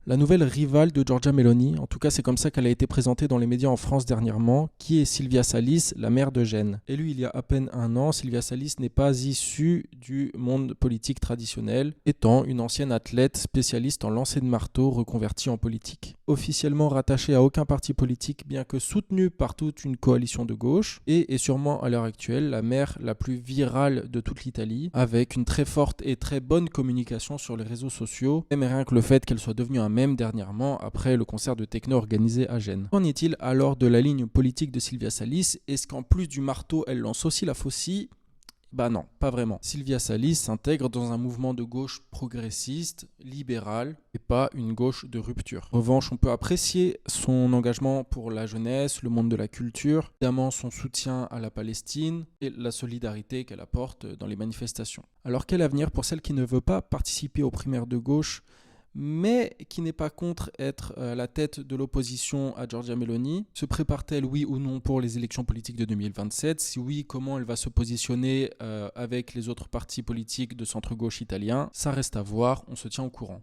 La nouvelle rivale de Giorgia Meloni, en tout cas c'est comme ça qu'elle a été présentée dans les médias en France dernièrement, qui est Silvia Salis, la maire de Gênes. Élue il y a à peine un an, Silvia Salis n'est pas issue du monde politique traditionnel, étant une ancienne athlète spécialiste en lancer de marteau reconvertie en politique. Officiellement rattachée à aucun parti politique, bien que soutenue par toute une coalition de gauche, et est sûrement à l'heure actuelle la maire la plus virale de toute l'Italie, avec une très forte et très bonne communication sur les réseaux sociaux, même rien que le fait qu'elle soit devenue un mème dernièrement après le concert de techno organisé à Gênes. Qu'en est-il alors de la ligne politique de Silvia Salis? Est-ce qu'en plus du marteau, elle lance aussi la faucille? Bah non, pas vraiment. Silvia Salis s'intègre dans un mouvement de gauche progressiste, libéral, et pas une gauche de rupture. En revanche, on peut apprécier son engagement pour la jeunesse, le monde de la culture, évidemment son soutien à la Palestine et la solidarité qu'elle apporte dans les manifestations. Alors quel avenir pour celle qui ne veut pas participer aux primaires de gauche mais qui n'est pas contre être à la tête de l'opposition à Giorgia Meloni? Se prépare-t-elle, oui ou non, pour les élections politiques de 2027? Si oui, comment elle va se positionner avec les autres partis politiques de centre-gauche italien? Ça reste à voir, on se tient au courant.